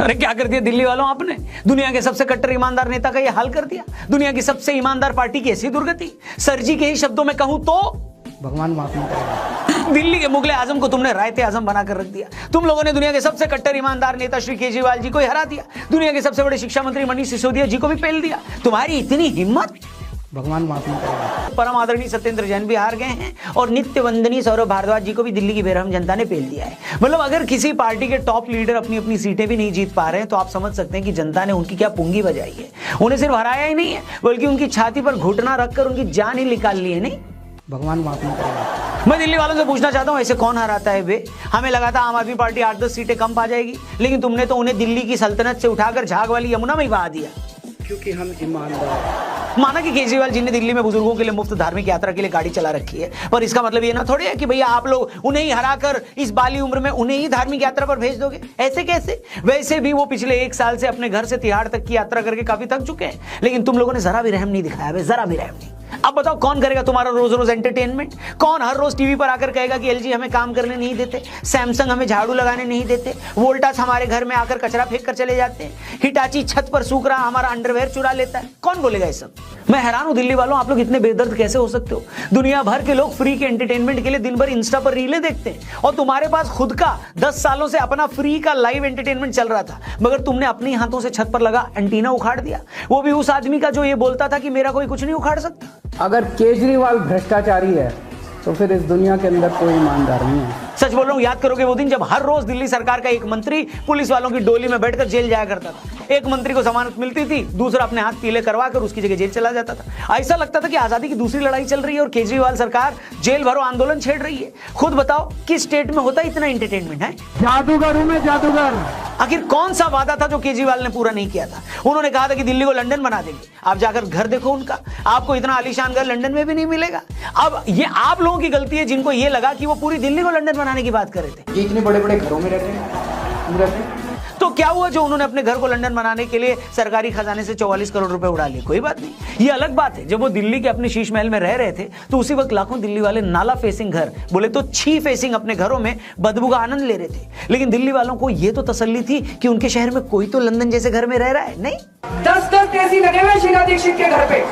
अरे क्या कर दिया दिल्ली वालों आपने? दुनिया के सबसे कट्टर ईमानदार नेता का ये हाल कर दिया। दुनिया की सबसे ईमानदार पार्टी की ऐसी दुर्गति। सर जी के ही शब्दों में कहूं तो भगवान माफ नहीं करेगा। दिल्ली के मुगले आजम को तुमने रायते आजम बनाकर रख दिया। तुम लोगों ने दुनिया के सबसे कट्टर ईमानदार नेता श्री केजरीवाल जी को ही हरा दिया। दुनिया के सबसे बड़े शिक्षा मंत्री मनीष सिसोदिया जी को भी पेल दिया। तुम्हारी इतनी हिम्मत, भगवान माफ नहीं करेगा। परम आदरणीय सत्येंद्र जैन भी हार गए हैं और नित्य वंदनीय सौरभ भारद्वाज जी को भी दिल्ली की बेरहम जनता ने पेल दिया है। मतलब अगर किसी पार्टी के टॉप लीडर अपनी अपनी सीटें भी नहीं जीत पा रहे हैं तो आप समझ सकते हैं कि जनता ने उनकी क्या पुंगी बजाई है। उन्हें सिर्फ हराया ही नहीं है बल्कि उनकी छाती पर घुटना रखकर उनकी जान ही निकाल ली है। नहीं, भगवान माफ नहीं करेगा। मैं दिल्ली वालों से पूछना चाहता हूं, ऐसे कौन हराता है बे? हमें लगा था आम आदमी पार्टी 8-10 सीटें कम पा जाएगी, लेकिन तुमने तो उन्हें दिल्ली की सल्तनत से उठाकर झाग वाली यमुना में ही बहा दिया। क्योंकि हम ईमानदार। माना कि केजरीवाल जी ने दिल्ली में बुजुर्गों के लिए मुफ्त धार्मिक यात्रा के लिए गाड़ी चला रखी है, पर इसका मतलब ये ना थोड़ी है कि भैया आप लोग उन्हें ही हराकर इस बाली उम्र में उन्हें ही धार्मिक यात्रा पर भेज दोगे। ऐसे कैसे? वैसे भी वो पिछले 1 साल से अपने घर से तिहाड़ तक की यात्रा करके काफी थक चुके हैं, लेकिन तुम लोगों ने जरा भी रहम नहीं दिखाया, जरा भी रहम नहीं। अब बताओ कौन करेगा तुम्हारा रोज रोज एंटरटेनमेंट? कौन हर रोज टीवी पर आकर कहेगा कि एलजी हमें काम करने नहीं देते, सैमसंग हमें झाड़ू लगाने नहीं देते, वोल्टास हमारे घर में आकर कचरा फेंक कर चले जाते हैं, हिटाची छत पर सूख रहा हमारा अंडरवेयर चुरा लेता है? कौन बोलेगा ये सब? मैं हैरान हूं दिल्ली वालों, आप लोग इतने बेदर्द कैसे हो सकते हो? दुनिया भर के लोग फ्री के एंटरटेनमेंट के लिए दिन भर इंस्टा पर रीलें देखते हैं और तुम्हारे पास खुद का 10 सालों से अपना फ्री का लाइव एंटरटेनमेंट चल रहा था, मगर तुमने अपने हाथों से छत पर लगा एंटीना उखाड़ दिया। वो भी उस आदमी का जो ये बोलता था कि मेरा कोई कुछ नहीं उखाड़ सकता। अगर केजरीवाल भ्रष्टाचारी है तो फिर इस दुनिया के अंदर कोई ईमानदार नहीं है। सच बोल रहा हूं, याद करोगे वो दिन जब हर रोज दिल्ली सरकार का एक मंत्री पुलिस वालों की डोली में बैठकर जेल जाया करता था। एक मंत्री को जमानत मिलती थी, दूसरा अपने हाथ पीले करवाकर उसकी जगह जेल चला जाता था। ऐसा लगता था कि आजादी की दूसरी लड़ाई चल रही है और केजरीवाल सरकार जेल भरो आंदोलन छेड़ रही है। खुद बताओ किस स्टेट में होता है इतना एंटरटेनमेंट है? जादूगर हूं मैं, जादूगर। आखिर कौन सा वादा था जो केजरीवाल ने पूरा नहीं किया था? उन्होंने कहा था कि दिल्ली को लंदन बना देंगे। आप जाकर घर देखो उनका, आपको इतना आलीशान घर लंदन में भी नहीं मिलेगा। अब ये आप लोगों की गलती है जिनको ये लगा कि वो पूरी दिल्ली को लंदन बनाने की बात कर रहे थे। ये इतने बड़े बड़े घरों में रहते हैं। तो क्या हुआ जो उन्होंने अपने घर को लंदन बनाने के लिए सरकारी खजाने से 44 करोड़ रुपए उड़ा लिए? कोई बात नहीं, ये अलग बात है। जब वो दिल्ली के अपने शीश महल में रह रहे थे तो उसी वक्त लाखों दिल्ली वाले नाला फेसिंग घर, बोले तो छी फेसिंग अपने घरों में बदबू का आनंद ले रहे थे। लेकिन दिल्ली वालों को ये तो तसल्ली थी कि उनके शहर में कोई तो लंदन जैसे घर में रह रहा है। नहीं, 10-10 एसी लगे हुए शीला दीक्षित के घर पे।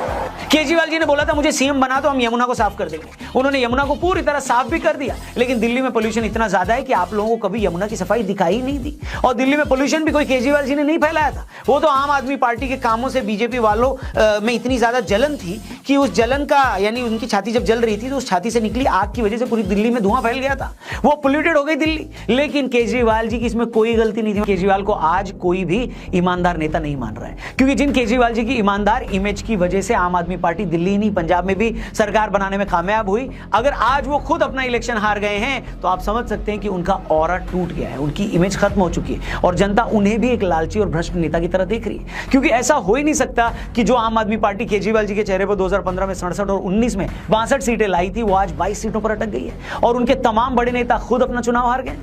केजरीवाल जी ने बोला था मुझे सीएम बना तो हम यमुना को साफ कर देंगे। उन्होंने यमुना को पूरी तरह साफ भी कर दिया, लेकिन दिल्ली में पोल्यूशन इतना ज्यादा है कि आप लोगों को कभी यमुना की सफाई दिखाई ही नहीं दी। और दिल्ली में पोल्यूशन भी कोई केजरीवाल जी ने नहीं फैलाया था, वो तो आम आदमी पार्टी के कामों से बीजेपी वालों में इतनी ज्यादा जलन थी कि उस जलन का, यानी उनकी छाती जब जल रही थी तो उस छाती से निकली आग की वजह से पूरी दिल्ली में धुआं फैल गया था, वो पोल्यूटेड हो गई दिल्ली। लेकिन केजरीवाल जी की इसमें कोई गलती नहीं थी। केजरीवाल को आज कोई भी ईमानदार नेता नहीं मान रहा है, क्योंकि जिन केजरीवाल जी की ईमानदार इमेज की वजह से आम आदमी पार्टी दिल्ली नहीं पंजाब में भी सरकार बनाने में कामयाब हुई, अगर आज वो खुद अपना इलेक्शन हार गए हैं तो आप समझ सकते हैं कि उनका ऑरा टूट गया है, उनकी इमेज खत्म हो चुकी है और जनता उन्हें भी एक लालची और भ्रष्ट नेता की तरह देख रही है। क्योंकि ऐसा हो ही नहीं सकता कि जो आम आदमी पार्टी केजरीवाल जी के चेहरे पर 2015 में 67 और 19 में 62 सीटें लाई थी, वो आज 22 सीटों पर अटक गई है और उनके तमाम बड़े नेता खुद अपना चुनाव हार गए।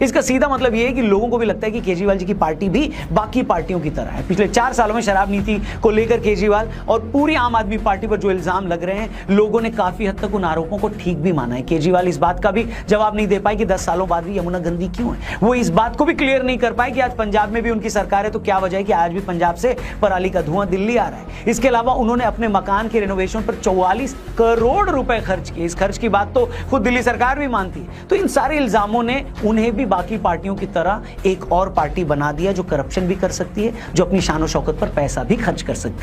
इसका सीधा मतलब यह है कि लोगों को भी लगता है कि केजरीवाल जी की पार्टी भी बाकी पार्टियों की तरह है। पिछले 4 सालों में शराब नीति को लेकर केजरीवाल और पूरी आम आदमी पार्टी पर जो इल्जाम लग रहे हैं, लोगों ने काफी हद तक उन आरोपों को ठीक भी माना है। केजरीवाल इस बात का भी जवाब नहीं दे पाए कि 10 सालों बाद भी यमुना गंदी क्यों है। वो इस बात को भी क्लियर नहीं कर पाए कि आज पंजाब में भी उनकी सरकार है तो क्या वजह है कि आज भी पंजाब से पराली का धुआं दिल्ली आ रहा है। इसके अलावा उन्होंने अपने मकान के रेनोवेशन पर 44 करोड़ रुपए खर्च किए। इस खर्च की बात तो खुद दिल्ली सरकार भी मानती है। तो इन सारे इल्जामों ने उन्हें भी बाकी पार्टियों की तरह एक और पार्टी बना दिया जो करप्शन भी कर सकती है, जो अपनी शान और शौकत पर पैसा भी खर्च कर सकती है।